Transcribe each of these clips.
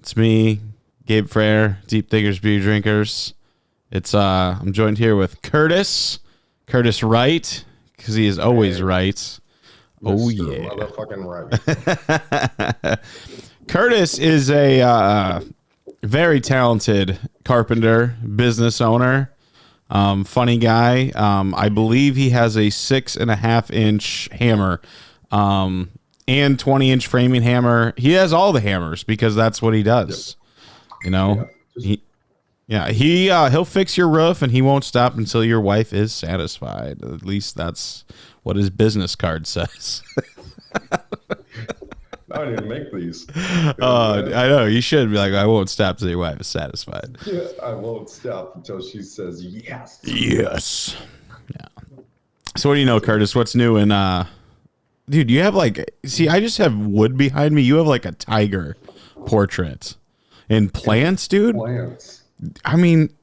It's me, Gabe Frere, Deep Thinkers, Beer Drinkers. It's I'm joined here with Curtis Wright, because he is always right. Oh yeah, motherfucking right. Curtis is a very talented carpenter, business owner, funny guy. I believe he has a 6.5-inch hammer, and 20-inch framing hammer. He has all the hammers because that's what he does. You know, he'll fix your roof and he won't stop until your wife is satisfied. At least that's what his business card says. I didn't make these. I know you should be like, I won't stop till your wife is satisfied. Yeah, I won't stop until she says yes. Yes. Yeah. So what do you know, Curtis? What's new in dude, you have I just have wood behind me. You have like a tiger portrait. And plants, dude. Plants. I mean,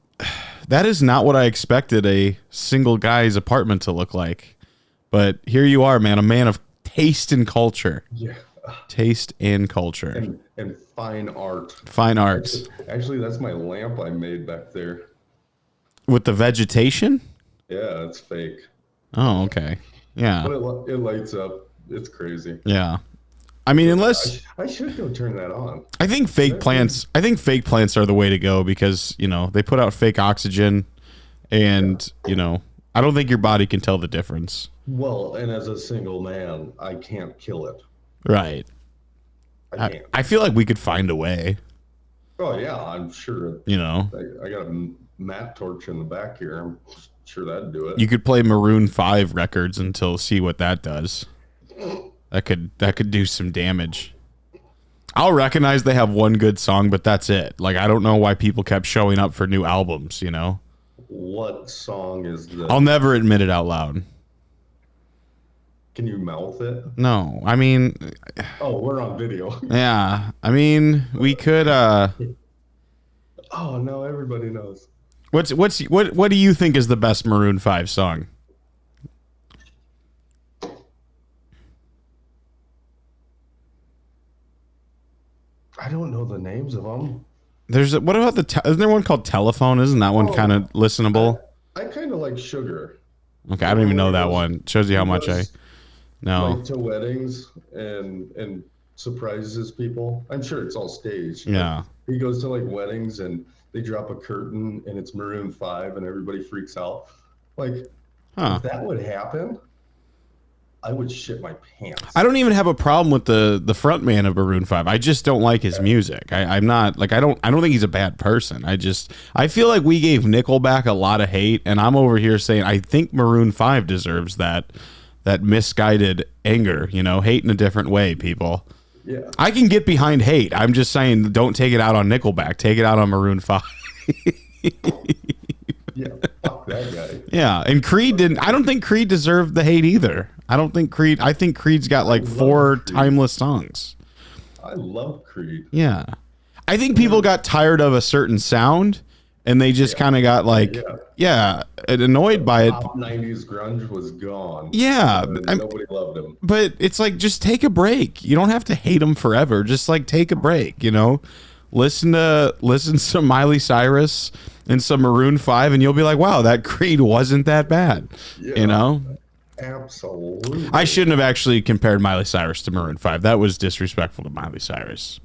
that is not what I expected a single guy's apartment to look like. But here you are, man, a man of taste and culture. Yeah. Taste and culture. And fine art. Fine art. Actually, that's my lamp I made back there. With the vegetation? Yeah, it's fake. Oh, okay. Yeah. But it lights up. It's crazy. Yeah. I mean, unless I should go turn that on. I think fake plants are the way to go because, you know, they put out fake oxygen and, you know, I don't think your body can tell the difference. Well, and as a single man, I can't kill it. Right. I can't. I feel like we could find a way. Oh yeah, I'm sure. You know, I got a matte torch in the back here. I'm sure that'd do it. You could play Maroon 5 records until see what that does. That could do some damage. I'll recognize they have one good song, but that's it. Like, I don't know why people kept showing up for new albums, you know? What song is this? I'll never admit it out loud. Can you mouth it? No, I mean... Oh, we're on video. Yeah, I mean, we could... Oh, no, everybody knows. What do you think is the best Maroon 5 song? I don't know the names of them. What about isn't there one called Telephone? Isn't that one kind of listenable? I kind of like Sugar. Okay, I don't even know that one. Shows you how much I know. Like to weddings and surprises people. I'm sure it's all staged. Yeah. He goes to like weddings and they drop a curtain and it's Maroon 5 and everybody freaks out. Like, if that would happen, I would shit my pants. I don't even have a problem with the front man of Maroon 5. I just don't like his music. I'm not like I don't think he's a bad person. I feel like we gave Nickelback a lot of hate, and I'm over here saying I think Maroon 5 deserves that misguided anger, you know, hate in a different way, people. Yeah. I can get behind hate. I'm just saying don't take it out on Nickelback. Take it out on Maroon 5. Yeah, fuck that guy. Yeah, and Creed didn't. I don't think Creed deserved the hate either. I think Creed's got like 4 timeless songs. I love Creed. Yeah, I think people got tired of a certain sound, and they just kind of got like, annoyed by it. Top 90s grunge was gone. Yeah, nobody loved him. But it's like, just take a break. You don't have to hate him forever. Just like take a break. You know, listen to some Miley Cyrus and some Maroon 5, and you'll be like, wow, that Creed wasn't that bad. Yeah, you know? Absolutely. I shouldn't have actually compared Miley Cyrus to Maroon 5. That was disrespectful to Miley Cyrus.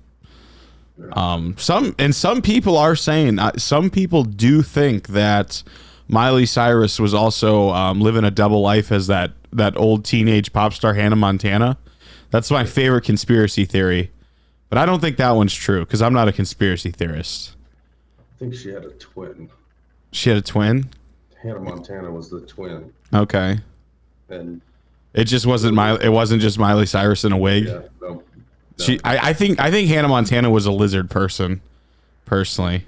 Some people are saying, some people do think that Miley Cyrus was also living a double life as that old teenage pop star Hannah Montana. That's my favorite conspiracy theory. But I don't think that one's true, because I'm not a conspiracy theorist. I think she had a twin. She had a twin? Hannah Montana was the twin. Okay. And it just wasn't it wasn't just Miley Cyrus in a wig. Yeah, no. I think Hannah Montana was a lizard person, personally.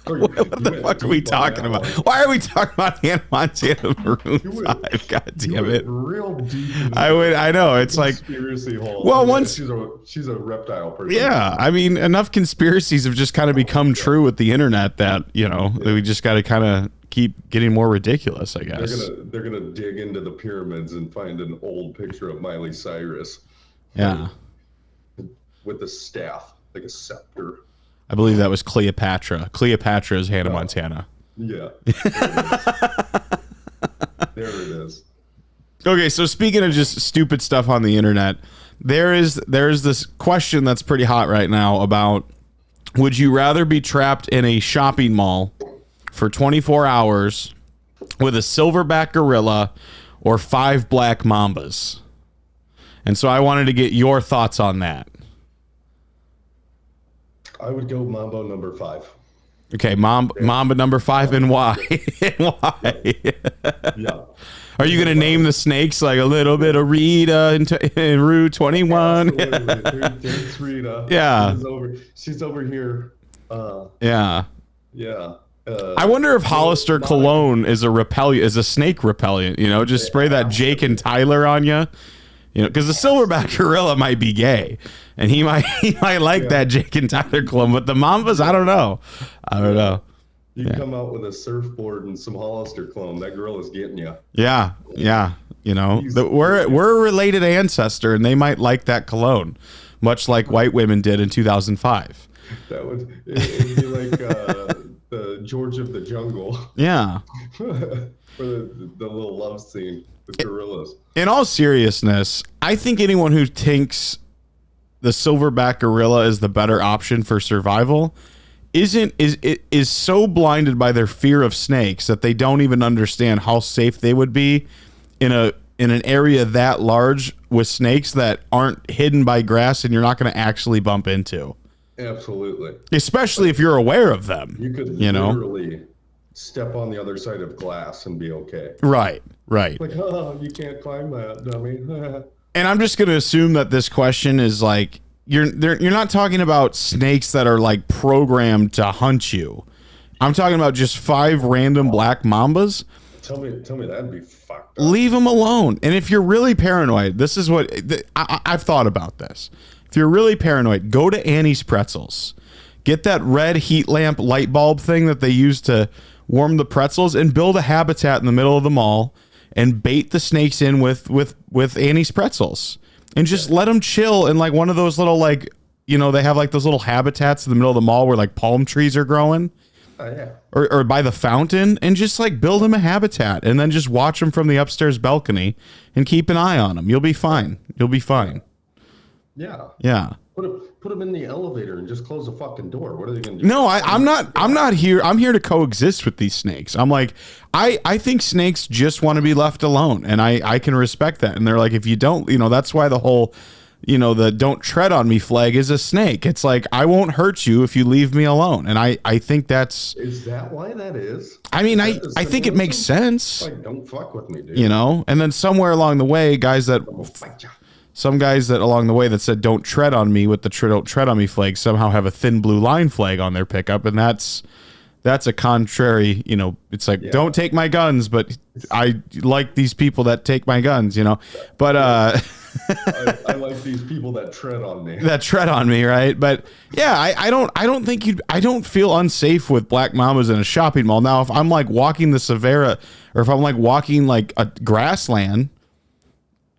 What the fuck are we talking about? Why are we talking about Hannah Montana Maroon 5? God damn it. Real deep. I know. It's like conspiracy hole. Well, once she's a reptile person. Yeah, I mean, enough conspiracies have just kind of become true with the internet that, you know, we just got to kind of keep getting more ridiculous, I guess. They're gonna dig into the pyramids and find an old picture of Miley Cyrus. Yeah. With the staff. like a scepter. I believe that was Cleopatra. Cleopatra is Hannah Montana. Yeah. There it is. Okay, so speaking of just stupid stuff on the internet, there's this question that's pretty hot right now about, would you rather be trapped in a shopping mall for 24 hours with a silverback gorilla or 5 black mambas? And so I wanted to get your thoughts on that. I would go Mambo number 5. Okay, Mamba number 5, and why? And why? Yeah. Are you going to name the snakes like a little bit of Rita in Rue 21? Absolutely. It's Rita. Yeah. She's over here. Yeah. Yeah. I wonder if Hollister cologne is a snake repellent. You know, just spray that Jake and Tyler on you. You know, because the silverback gorilla might be gay, and he might like that Jake and Tyler cologne. But the mambas, I don't know. You come out with a surfboard and some Hollister cologne, that gorilla's getting you. Yeah. You know, we're a related ancestor, and they might like that cologne, much like white women did in 2005. It'd be like the George of the Jungle. Yeah. For the little love scene with gorillas. In all seriousness, I think anyone who thinks the silverback gorilla is the better option for survival is so blinded by their fear of snakes that they don't even understand how safe they would be in an area that large with snakes that aren't hidden by grass and you're not going to actually bump into. Absolutely. Especially if you're aware of them. You could literally step on the other side of glass and be okay. Right. Like, oh, you can't climb that, dummy. And I'm just going to assume that this question is like, you're not talking about snakes that are like programmed to hunt you. I'm talking about just 5 random black mambas. Tell me that'd be fucked up. Leave them alone. And if you're really paranoid, this is what I've thought about this. If you're really paranoid, go to Annie's Pretzels. Get that red heat lamp light bulb thing that they use to warm the pretzels and build a habitat in the middle of the mall and bait the snakes in with Annie's Pretzels. And just let them chill in like one of those little like, you know, they have like those little habitats in the middle of the mall where like palm trees are growing. Oh, yeah. Or by the fountain, and just like build them a habitat and then just watch them from the upstairs balcony and keep an eye on them. You'll be fine. Yeah. Yeah. Put them in the elevator and just close the fucking door. What are they going to do? No, I'm not here. I'm here to coexist with these snakes. I'm like, I think snakes just want to be left alone, and I can respect that. And they're like, if you don't, you know, that's why the whole, you know, the don't tread on me flag is a snake. It's like, I won't hurt you if you leave me alone. And I think that's... Is that why that is? I mean, I think it makes sense. Like, don't fuck with me, dude. You know? And then somewhere along the way, some guys that along the way that said, don't tread on me with the don't tread on me flag somehow have a thin blue line flag on their pickup. And that's a contrary, you know, it's like, don't take my guns, but I like these people that take my guns, you know, but, I like these people that tread on me. Right. But yeah, I don't feel unsafe with black mamas in a shopping mall. Now, if I'm like walking the Severa, or if I'm like walking like a grassland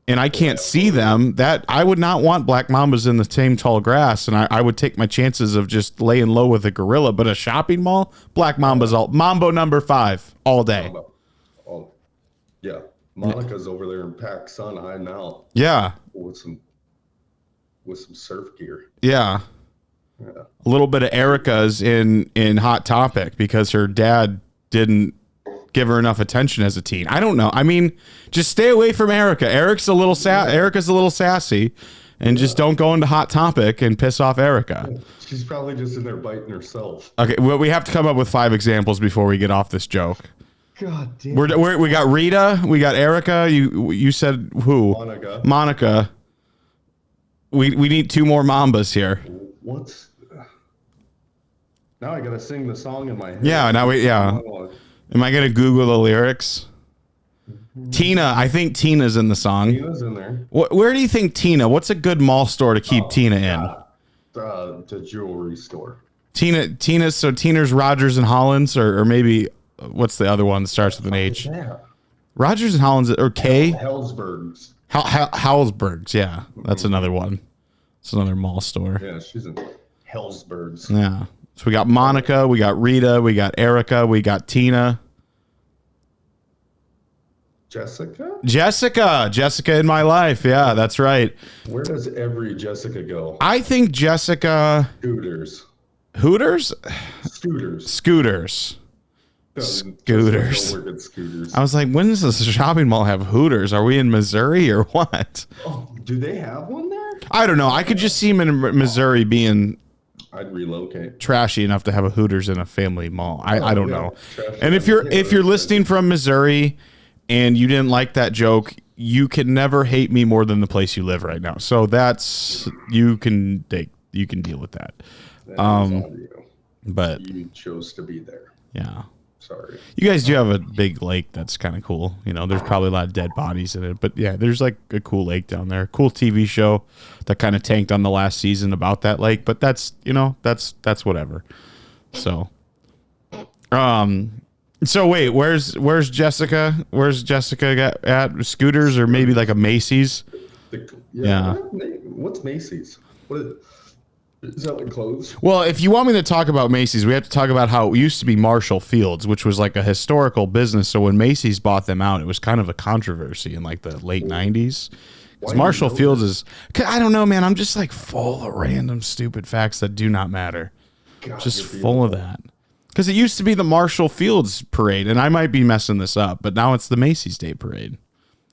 and I can't see them, that I would not want black mambas in the same tall grass, and I would take my chances of just laying low with a gorilla. But a shopping mall, black mambas, Mambo number 5 all day. Oh, yeah. Monica's over there in PacSun hiding out. Yeah. With some surf gear. Yeah. A little bit of Erica's in Hot Topic because her dad didn't give her enough attention as a teen. I don't know. I mean, just stay away from Erica. Erica's a little sassy, and just don't go into Hot Topic and piss off Erica. She's probably just in there biting herself. Okay, well, we have to come up with 5 examples before we get off this joke. God damn. We got Rita, we got Erica. You said who? Monica. We need 2 more mambas here. Now I gotta sing the song in my head. Yeah. Am I gonna Google the lyrics? Tina, I think Tina's in the song. Tina's in there. Where do you think Tina? What's a good mall store to keep Tina in? The jewelry store. Tina's Rogers and Hollins, or maybe what's the other one that starts with an H? Rogers and Hollins, or K? Hellsbergs. Hellsbergs, yeah, that's another one. It's another mall store. Yeah, she's in Hellsbergs. Yeah. So we got Monica, we got Rita, we got Erica, we got Tina. Jessica in my life. Yeah, that's right. Where does every Jessica go? I think Jessica. Hooters. Scooters. I was like, when does this shopping mall have Hooters? Are we in Missouri or what? Oh, do they have one there? I don't know. I could just see him in Missouri being. I'd relocate. Trashy enough to have a Hooters in a family mall. I don't know. And if you're listening from Missouri and you didn't like that joke, you can never hate me more than the place you live right now. So that's you can deal with that. But you chose to be there. Yeah. Sorry. You guys do have a big lake that's kind of cool. You know, there's probably a lot of dead bodies in it, but yeah, there's like a cool lake down there. Cool TV show that kind of tanked on the last season about that lake, but that's whatever. So, so wait, where's Jessica? Where's Jessica at? Scooters or maybe like a Macy's? Yeah. What's Macy's? Is that like clothes? Well, if you want me to talk about Macy's, we have to talk about how it used to be Marshall Fields, which was like a historical business. So when Macy's bought them out, it was kind of a controversy in like the late 90s. Because Marshall Fields is, I don't know, man. I'm just like full of random stupid facts that do not matter. God, just full of that. Because it used to be the Marshall Fields parade, and I might be messing this up, but now it's the Macy's Day Parade.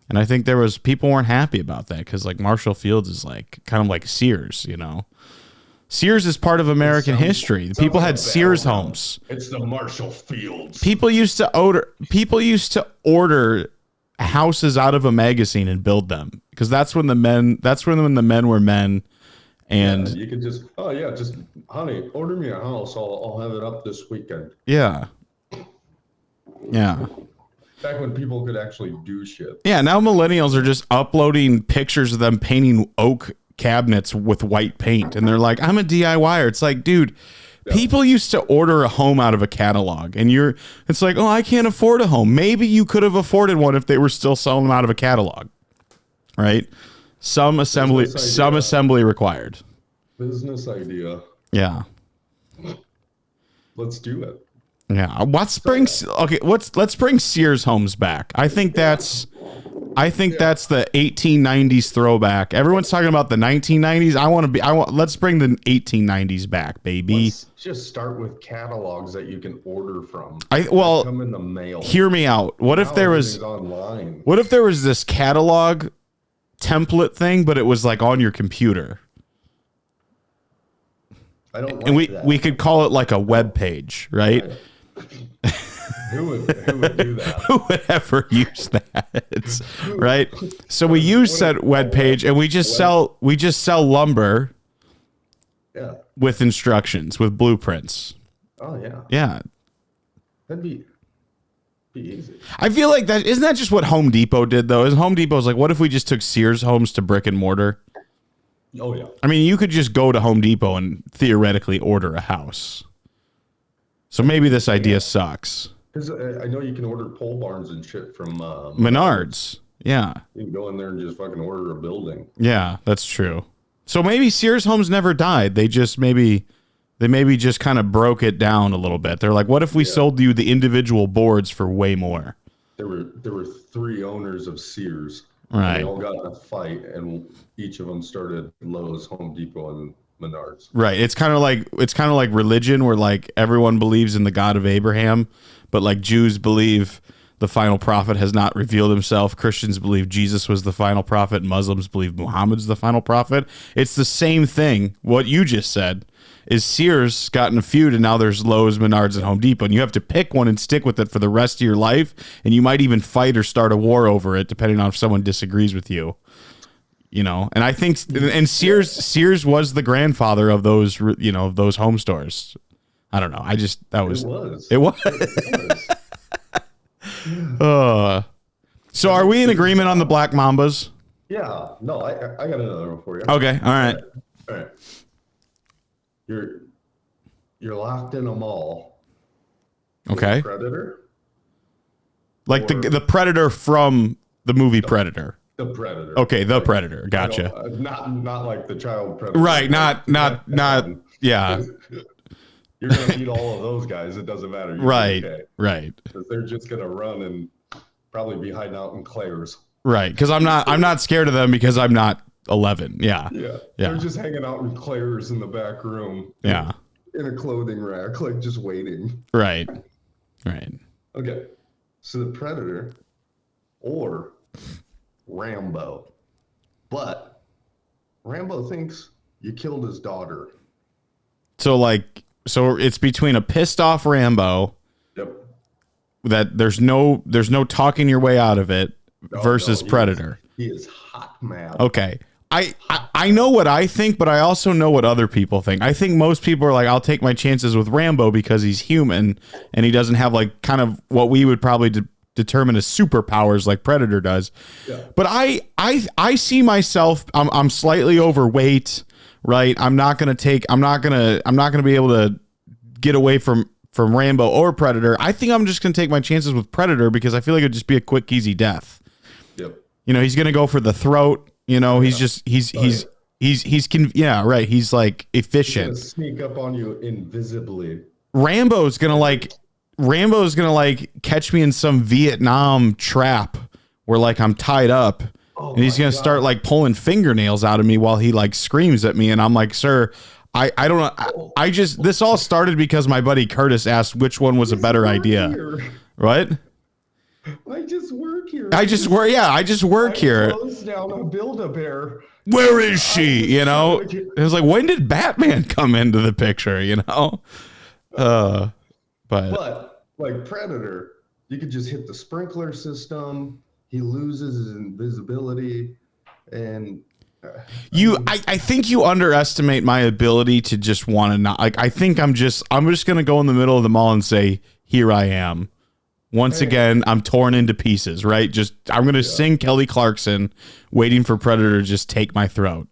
And I think people weren't happy about that because like Marshall Fields is like kind of like Sears, you know. Sears is part of American history. People had Sears homes. It's the Marshall Fields. People used to order houses out of a magazine and build them because that's when the men were men. And you could just honey, order me a house. I'll have it up this weekend. Yeah. Yeah. Back when people could actually do shit. Yeah. Now millennials are just uploading pictures of them painting oak cabinets with white paint, and they're like, I'm a DIYer. It's like, dude, people used to order a home out of a catalog, and it's like, oh, I can't afford a home. Maybe you could have afforded one if they were still selling them out of a catalog, right? Some assembly required. Business idea. Yeah. Let's do it. Yeah. Let's bring Sears homes back. I think that's the 1890s throwback. Everyone's talking about the 1990s. Let's bring the 1890s back, baby. Let's just start with catalogs that you can order from. Come in the mail. Hear me out. What if there was online? What if there was this catalog template thing, but it was like on your computer? I don't like and that. we could call it like a web page, right? Who would do that? Who would ever use that? Right? So we use that web page and we just sell lumber. Yeah. With instructions, with blueprints. Oh yeah. Yeah. That'd be easy. I feel like isn't that just what Home Depot did though? Home Depot's like, what if we just took Sears homes to brick and mortar? Oh yeah. I mean, you could just go to Home Depot and theoretically order a house. So maybe this idea sucks. Because I know you can order pole barns and shit from Menards. Yeah. You can go in there and just fucking order a building. Yeah, that's true. So maybe Sears homes never died. They just maybe just kind of broke it down a little bit. They're like, what if we sold you the individual boards for way more? There were 3 owners of Sears. Right. They all got in a fight, and each of them started Lowe's, Home Depot, and Menards. Right. It's kind of like religion, where like everyone believes in the God of Abraham, but like Jews believe the final prophet has not revealed himself. Christians believe Jesus was the final prophet. Muslims believe Muhammad's the final prophet. It's the same thing. What you just said is Sears got in a feud, and now there's Lowe's, Menards, and Home Depot, and you have to pick one and stick with it for the rest of your life, and you might even fight or start a war over it, depending on if someone disagrees with you. You know, and I think, and Sears was the grandfather of those, of those home stores. I don't know. It was. So are we in agreement on the Black Mambas? Yeah. No, I got another one for you. Okay. All right. You're locked in a mall. Okay. Predator. Like the Predator from the movie Predator. The Predator. Okay, the Predator. Gotcha. Not like the child Predator. Right. Not Yeah. You're gonna beat all of those guys. It doesn't matter. Right. Okay. Right. Because they're just gonna run and probably be hiding out in Claire's. Right. Because I'm not scared of them because I'm not 11. Yeah. Yeah. Yeah. They're just hanging out in Claire's in the back room. Yeah. In a clothing rack, like just waiting. Right. Right. Okay. So the Predator or Rambo. But Rambo thinks you killed his daughter. So it's between a pissed off Rambo. Yep. That there's no talking your way out of it versus Predator. He is hot mad. Okay. I know what I think, but I also know what other people think. I think most people are like, I'll take my chances with Rambo because he's human and he doesn't have like kind of what we would probably determine as superpowers like Predator does. Yeah. But I see myself. I'm slightly overweight, right? I'm not gonna be able to get away from Rambo or Predator. I think I'm just gonna take my chances with Predator because I feel like it'd just be a quick, easy death. Yep. You know, he's gonna go for the throat. You know, he's just he's right. Yeah, right. He's like efficient. He's gonna sneak up on you invisibly. Rambo's gonna catch me in some Vietnam trap where like I'm tied up, and he's gonna start like pulling fingernails out of me while he like screams at me, and I'm like, sir, I don't know. I just this all started because my buddy Curtis asked which one was a better idea. What? I just work here. I just work here. Close down a Build-A-Bear. Where is she? You know, it was like, when did Batman come into the picture? You know, but like Predator, you could just hit the sprinkler system. He loses his invisibility, and I think you underestimate my ability to just want to not like. I think I'm just gonna go in the middle of the mall and say, here I am. Once again, I'm torn into pieces, right? Just I'm going to sing Kelly Clarkson, waiting for Predator to just take my throat.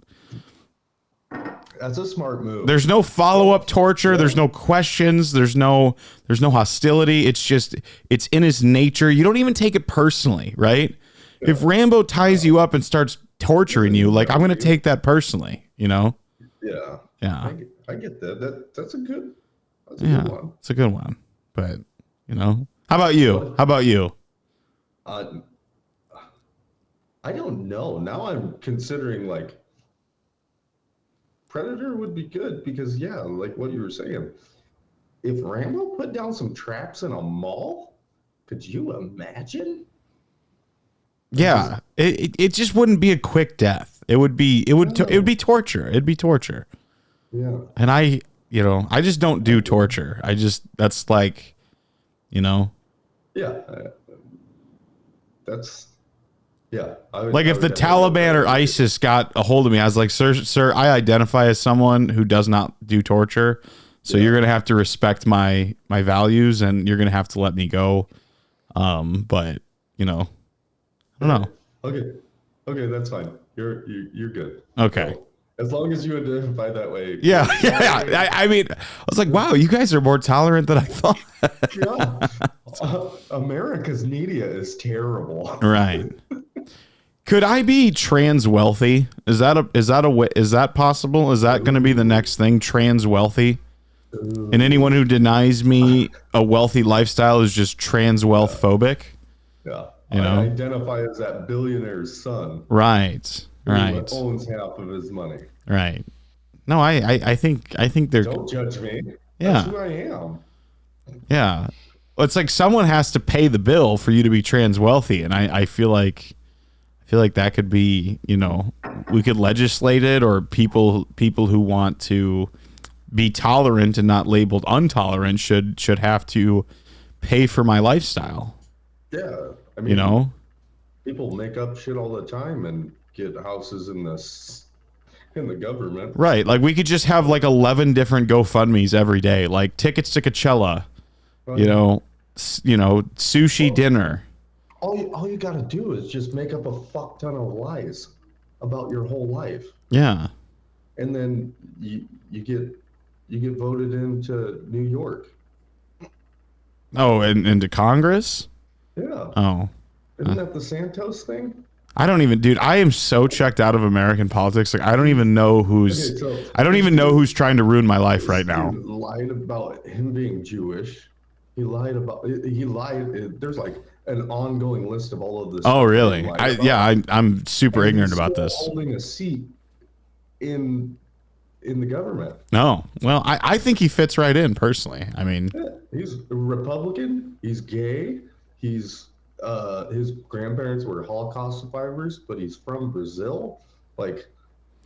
That's a smart move. There's no follow-up torture. Yeah. There's no questions. There's no hostility. It's just, it's in his nature. You don't even take it personally, right? Yeah. If Rambo ties you up and starts torturing you, like, I'm going to take that personally, you know? Yeah. Yeah. I get that. That's a good one. It's a good one. But, you know, How about you? I don't know. Now I'm considering like Predator would be good because like what you were saying. If Rambo put down some traps in a mall, could you imagine? Yeah, it just wouldn't be a quick death. It would be torture. It'd be torture. Yeah. And I just don't do torture. That's like, you know. Yeah. That's, yeah. Like if the Taliban or ISIS got a hold of me, I was like, sir, I identify as someone who does not do torture. So you're going to have to respect my values and you're going to have to let me go. But, you know, I don't know. Okay, that's fine. You're good. Okay. So, as long as you identify that way. Yeah. I mean, I was like, wow, you guys are more tolerant than I thought. America's media is terrible. Right. Could I be trans wealthy? Is that possible? Is that going to be the next thing? Trans wealthy? And anyone who denies me a wealthy lifestyle is just trans wealth phobic? Yeah. You know? I identify as that billionaire's son. Right. Who owns half of his money. Right. No, I think they're. Don't judge me. Yeah. That's who I am. Yeah. It's like someone has to pay the bill for you to be trans wealthy, and I feel like that could be, you know, we could legislate it, or people who want to be tolerant and not labeled intolerant should have to pay for my lifestyle. Yeah. I mean, you know, people make up shit all the time and get houses in the government. Right. Like we could just have like 11 different GoFundMes every day, like tickets to Coachella, right. you know, sushi dinner. All you got to do is just make up a fuck ton of lies about your whole life. Yeah. And then you get voted into New York. Oh, and into Congress? Yeah. Oh. Isn't that the Santos thing? I don't even, dude. I am so checked out of American politics. Like, I don't even know who's. Okay, so I don't even know who's trying to ruin my life right this now. dude lied about him being Jewish. He lied about. He lied. There's like an ongoing list of all of this. Oh, stuff that he really? lied about. I'm super And ignorant he's about still this. holding a seat in the government. No, well, I think he fits right in personally. I mean, Yeah, he's a Republican. He's gay. He's his grandparents were Holocaust survivors, but he's from Brazil. Like,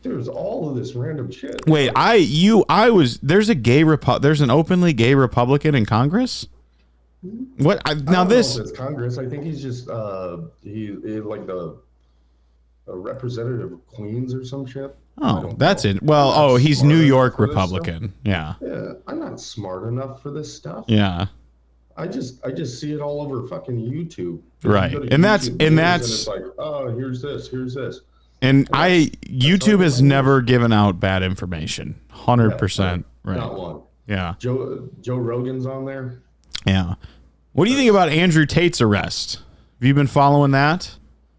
there's all of this random shit. wait, Like, there's there's an openly gay Republican in Congress. What I now? don't This know if it's Congress. I think he's just he like the a representative of Queens or some shit. Oh, that's know. it. Well, I'm not he's smart New enough York for this stuff. Republican. Yeah. Yeah, I'm not smart enough for this stuff. Yeah. I just see it all over fucking YouTube. Right. You go to And that's YouTube and videos that's it's like, oh, here's this. and that's YouTube all has it is. never given out bad information. 100%. Right. Not one. Yeah. Joe Rogan's on there. Yeah. What do you think about Andrew Tate's arrest? Have you been following that?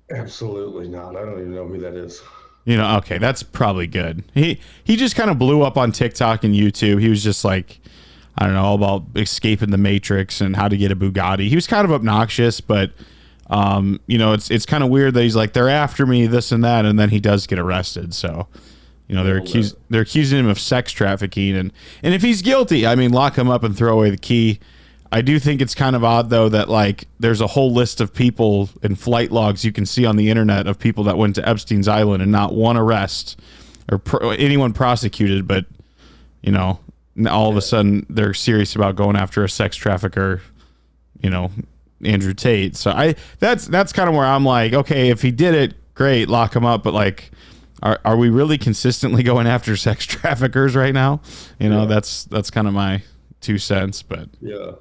Absolutely not. I don't even know who that is. You know, okay, that's probably good. He just kind of blew up on TikTok and YouTube. He was just like, I don't know, all about escaping the Matrix and how to get a Bugatti. He was kind of obnoxious, but you know, it's kind of weird that he's like, they're after me, this and that, and then he does get arrested. So, you know, they're accusing him of sex trafficking, and if he's guilty, I mean, lock him up and throw away the key. I do think it's kind of odd, though, that like there's a whole list of people and flight logs you can see on the internet of people that went to Epstein's Island and not one arrest or anyone prosecuted. But, you know, all of a sudden they're serious about going after a sex trafficker, you know, Andrew Tate. So that's kind of where I'm like, okay, if he did it, great, lock him up. But like, are we really consistently going after sex traffickers right now? You know, that's kind of my 2 cents. But yeah.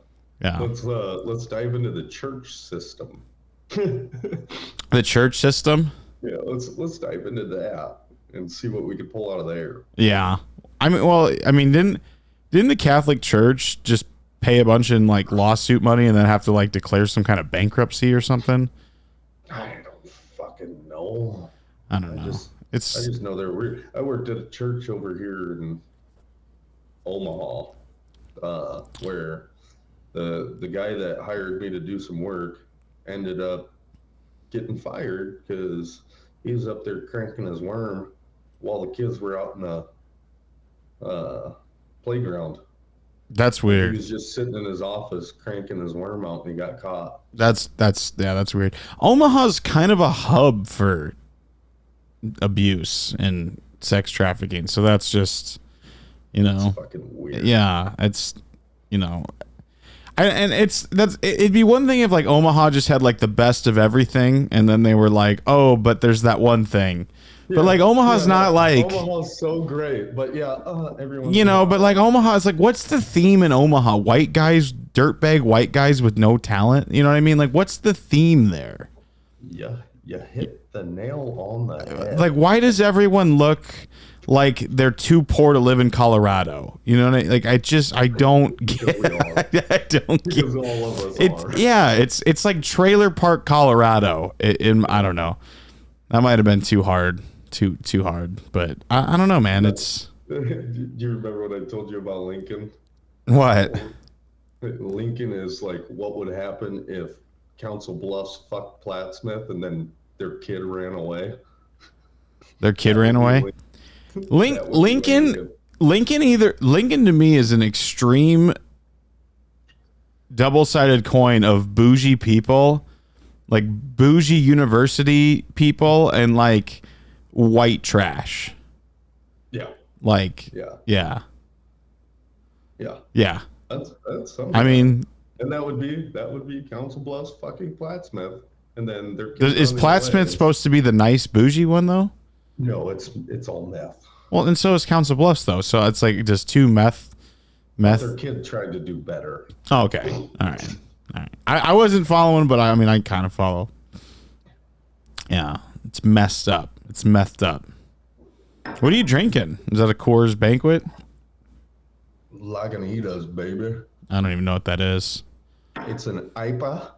Yeah. Let's dive into the church system. The church system? Yeah, let's dive into that and see what we could pull out of there. Yeah. I mean, didn't the Catholic Church just pay a bunch in like lawsuit money and then have to like declare some kind of bankruptcy or something? I don't fucking know. I don't know. I just know they're weird. I worked at a church over here in Omaha, where the guy that hired me to do some work ended up getting fired because he was up there cranking his worm while the kids were out in the playground. That's weird. He was just sitting in his office cranking his worm out and he got caught. That's weird. Omaha's kind of a hub for abuse and sex trafficking, so that's just, you know, it's fucking weird. Yeah, it's, you know, it'd be one thing if like Omaha just had like the best of everything and then they were like, oh, but there's that one thing. But like Omaha's not like, Omaha's so great, but yeah, everyone, you know, but like Omaha's like, what's the theme in Omaha? White guys, dirtbag white guys with no talent. You know what I mean? Like, what's the theme there? Yeah, you hit the nail on the head. Like, why does everyone look like they're too poor to live in Colorado? You know what I mean? Like, I don't get it. I don't get because all of us are. Yeah, it's like Trailer Park, Colorado. I don't know. That might have been too hard. Too hard. But I don't know, man. It's Do you remember what I told you about Lincoln? what? Lincoln is like what would happen if Council Bluffs fucked Plattsmouth and then their kid ran away. Their kid ran away? Lincoln to me is an extreme double-sided coin of bougie people, like bougie university people and like white trash. Yeah. Like yeah. That's something. I mean, and that would be Council Bluffs fucking Plattsmouth, and then their is Plattsmouth supposed to be the nice bougie one though? No, it's all meth. Well, and so is Council Bluffs though. So it's like just two meth. Their kid tried to do better. Oh, okay. All right. I wasn't following, but I kind of follow. Yeah, it's messed up. It's methed up. What are you drinking? Is that a Coors Banquet? Lagunitas, baby. I don't even know what that is. It's an IPA.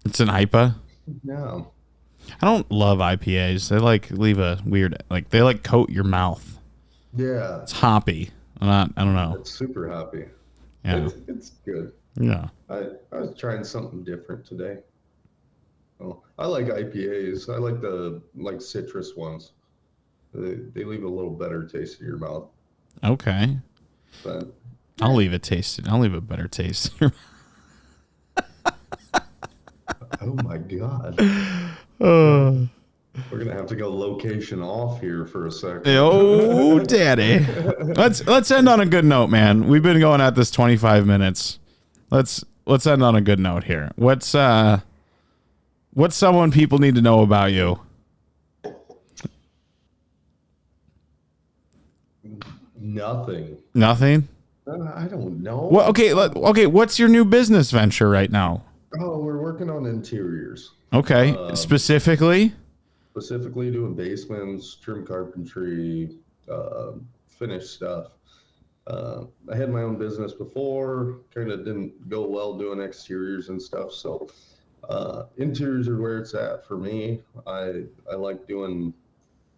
It's an IPA? Yeah. I don't love IPAs. They like leave a weird, like they like coat your mouth. Yeah, It's hoppy. I don't know. it's super happy. Yeah. It's good. Yeah. I was trying something different today. Oh, I like IPAs. I like the citrus ones. They leave a little better taste in your mouth. Okay. But I'll leave it tasted. I'll leave a better taste. oh my god, uh, we're gonna have to go location off here for a second. oh, daddy. Let's end on a good note, man. We've been going at this 25 minutes. Let's end on a good note here. What's someone people need to know about you? Nothing. Nothing. I don't know. Well, okay. What's your new business venture right now? Oh, we're working on interiors. Okay, specifically. Specifically doing basements, trim carpentry, finished stuff. I had my own business before, kind of didn't go well doing exteriors and stuff. So interiors are where it's at for me. I like doing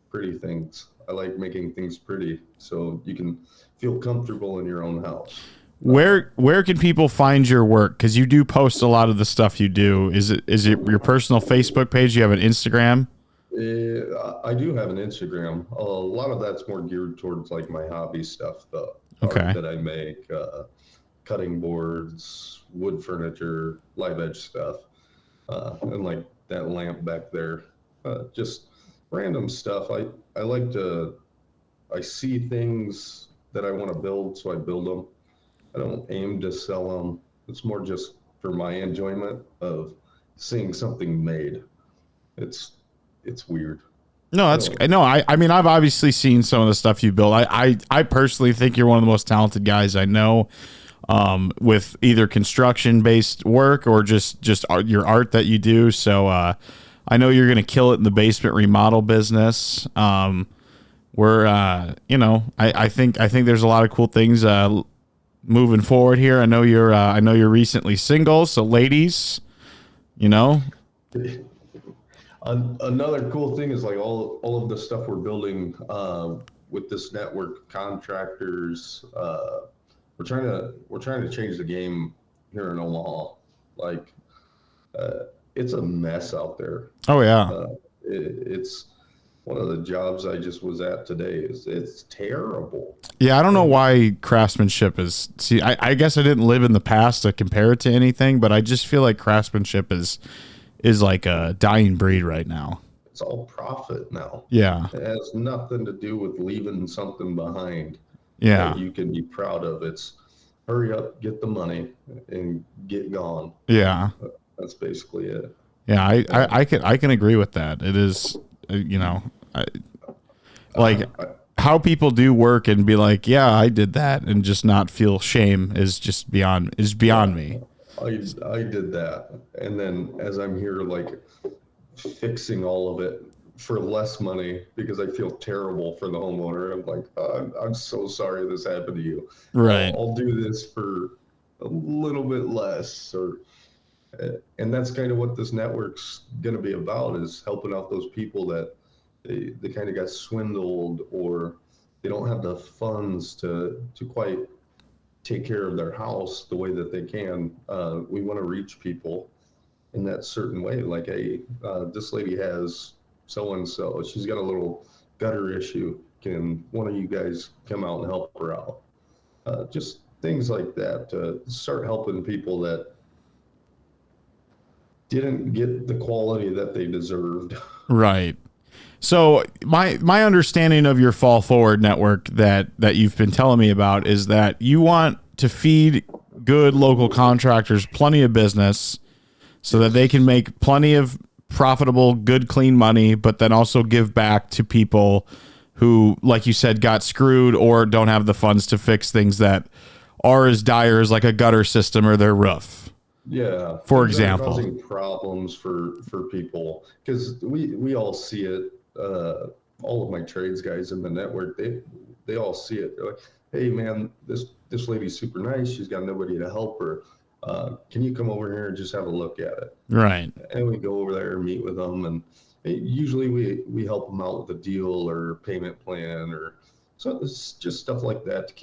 pretty things. I like making things pretty so you can feel comfortable in your own house. Where can people find your work? Because you do post a lot of the stuff you do. Is it your personal Facebook page? You have an Instagram? I do have an Instagram. A lot of that's more geared towards like my hobby stuff, the Okay. art that I make, cutting boards, wood furniture, live edge stuff, and like that lamp back there. Just random stuff. I see things that I want to build, so I build them. I don't aim to sell them. It's more just for my enjoyment of seeing something made. It's weird. No, I mean, I've obviously seen some of the stuff you build. I personally think you're one of the most talented guys I know, with either construction based work or just your art that you do. So I know you're gonna kill it in the basement remodel business. I think there's a lot of cool things moving forward here. I know you're recently single, so ladies, you know. Another cool thing is like all of the stuff we're building with this network contractors. We're trying to change the game here in Omaha. Like it's a mess out there. Oh yeah. It's one of the jobs I just was at today. It's terrible. Yeah, I don't know why craftsmanship is. See, I guess I didn't live in the past to compare it to anything, but I just feel like craftsmanship is like a dying breed right now. It's all profit now. Yeah. It has nothing to do with leaving something behind. Yeah. That you can be proud of. It's hurry up, get the money, and get gone. Yeah. That's basically it. Yeah, I can agree with that. It is, how people do work and be like, yeah, I did that, and just not feel shame is just beyond me. I did that, and then as I'm here, like fixing all of it for less money because I feel terrible for the homeowner. I'm like, I'm so sorry this happened to you. Right. I'll do this for a little bit less, and that's kind of what this network's going to be about, is helping out those people that they kind of got swindled, or they don't have the funds to quite take care of their house the way that they can. We want to reach people in that certain way. Like, hey, this lady has so-and-so, she's got a little gutter issue. Can one of you guys come out and help her out? Just things like that to start helping people that didn't get the quality that they deserved. Right. So my understanding of your Fall Forward network that you've been telling me about is that you want to feed good local contractors plenty of business so that they can make plenty of profitable, good, clean money, but then also give back to people who, like you said, got screwed or don't have the funds to fix things that are as dire as like a gutter system or their roof. Yeah. For example, causing problems for people, because we all see it. All of my trades guys in the network, they all see it. They're like, hey man, this lady's super nice. She's got nobody to help her. Can you come over here and just have a look at it? Right. And we go over there and meet with them, and Usually we help them out with a deal or payment plan, or so it's just stuff like that to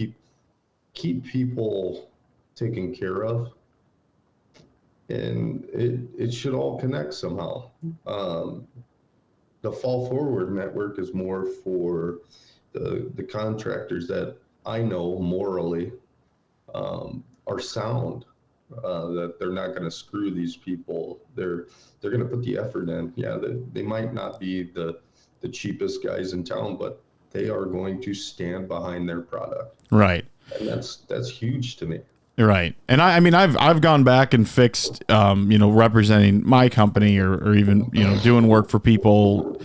keep people taken care of, and it should all connect somehow. Um, the Fall Forward network is more for the contractors that I know morally are sound. That they're not going to screw these people. They're going to put the effort in. Yeah, they might not be the cheapest guys in town, but they are going to stand behind their product, Right. and that's huge to me. Right. And I mean, I've gone back and fixed, representing my company or even, doing work for people.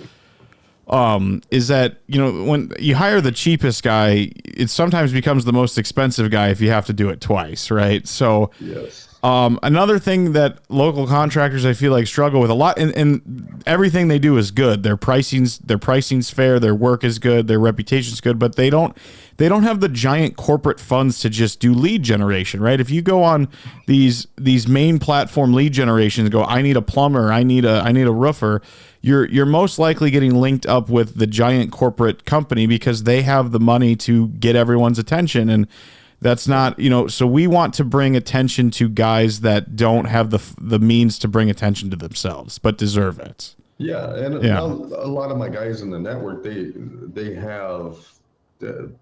Is that, when you hire the cheapest guy, it sometimes becomes the most expensive guy if you have to do it twice. Right. So, Yes. another thing that local contractors, I feel like, struggle with a lot, and everything they do is good. Their pricing's fair. Their work is good. Their reputation's good, but they don't have the giant corporate funds to just do lead generation, right? If you go on these main platform lead generations, go, I need a plumber, I need a roofer, you're most likely getting linked up with the giant corporate company because they have the money to get everyone's attention. And that's not, so we want to bring attention to guys that don't have the means to bring attention to themselves, but deserve it. Yeah, and Yeah. a lot of my guys in the network, they have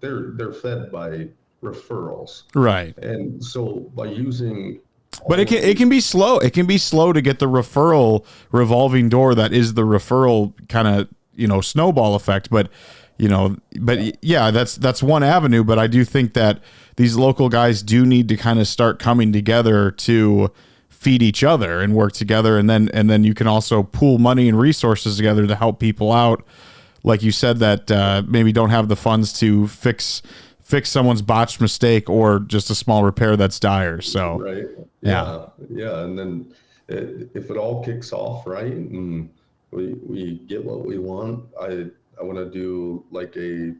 they're fed by referrals, Right. and so by using, But it can be slow. It can be slow to get the referral revolving door that is the referral kind of, snowball effect. But yeah, that's one avenue. But I do think that these local guys do need to kind of start coming together to feed each other and work together. And then you can also pool money and resources together to help people out. Like you said, that maybe don't have the funds to fix someone's botched mistake or just a small repair that's dire. So, right, yeah. and then if it all kicks off right, and we get what we want, I want to do like a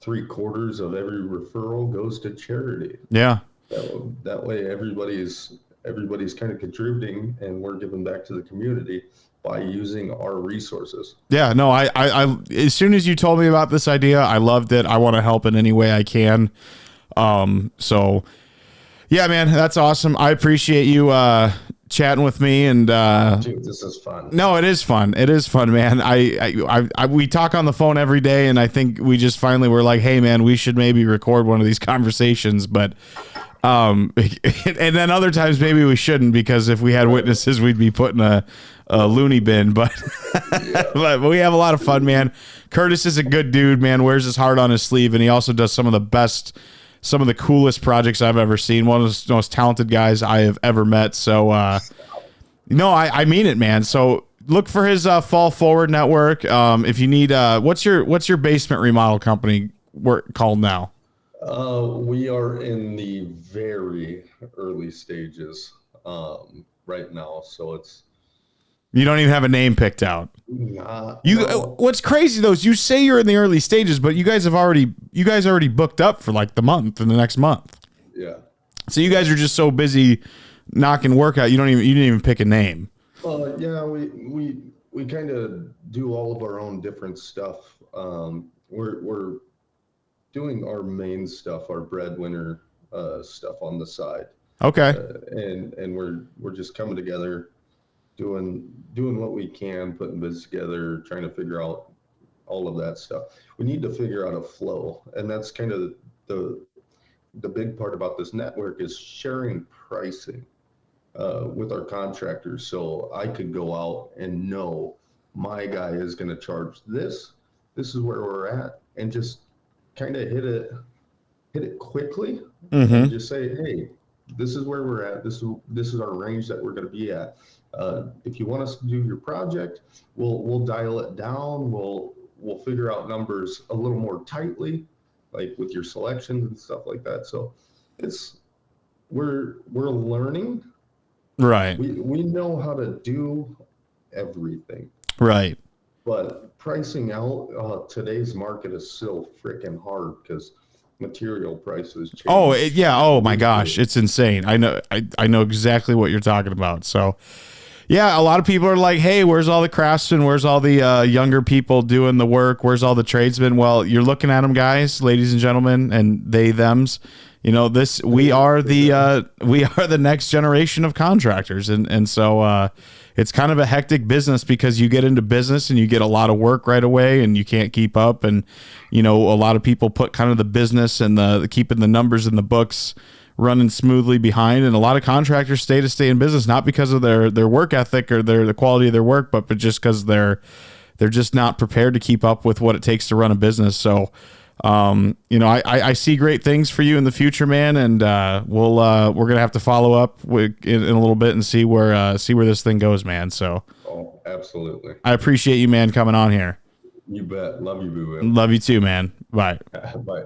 3/4 of every referral goes to charity. Yeah. That way everybody's kind of contributing, and we're giving back to the community by using our resources. Yeah, no, I as soon as you told me about this idea, I loved it. I want to help in any way I can. So yeah, man, that's awesome. I appreciate you chatting with me, and Dude, this is fun. no, it is fun. It is fun, man. We talk on the phone every day, and I think we just finally were like, hey, man, we should maybe record one of these conversations, but and then other times maybe we shouldn't, because if we had witnesses, we'd be put in a loony bin. But but we have a lot of fun, man. Curtis is a good dude, man. Wears his heart on his sleeve, and he also does some of the coolest projects I've ever seen. One of the most talented guys I have ever met. So no, I mean it, man. So look for his Fall Forward network. If you need what's your basement remodel company called now? We are in the very early stages right now, so it's You don't even have a name picked out. not. No. What's crazy though is you say you're in the early stages, but you guys already booked up for like the next month. Yeah. So you guys are just so busy knocking work out. You didn't even pick a name. Yeah, we kind of do all of our own different stuff. We're doing our main stuff, our breadwinner stuff on the side. Okay. And we're just coming together, doing what we can, putting this together, trying to figure out all of that stuff. We need to figure out a flow, and that's kind of the big part about this network is sharing pricing with our contractors. So I could go out and know my guy is going to charge this. This is where we're at, and just kind of hit it quickly, and just say, hey, this is where we're at. This is our range that we're going to be at. If you want us to do your project, we'll dial it down. We'll figure out numbers a little more tightly, like with your selections and stuff like that. So we're learning. Right. We know how to do everything. Right. But pricing out today's market is still freaking hard because material prices change. Oh my gosh, it's insane. I know exactly what you're talking about. So Yeah, a lot of people are like, hey, where's all the craftsmen? Where's all the younger people doing the work? Where's all the tradesmen? Well, you're looking at them, guys, ladies and gentlemen, and they, thems. You know, we are the next generation of contractors. And so it's kind of a hectic business because you get into business and you get a lot of work right away and you can't keep up. And, you know, a lot of people put kind of the business and the keeping the numbers in the books running smoothly behind, and a lot of contractors stay in business not because of their work ethic or the quality of their work, but just because they're just not prepared to keep up with what it takes to run a business. So you know, I see great things for you in the future, man, and we're gonna have to follow up in a little bit and see where this thing goes, man. So absolutely, I appreciate you, man, coming on here. You bet. Love you, boo. Love you too, man. Bye. Bye.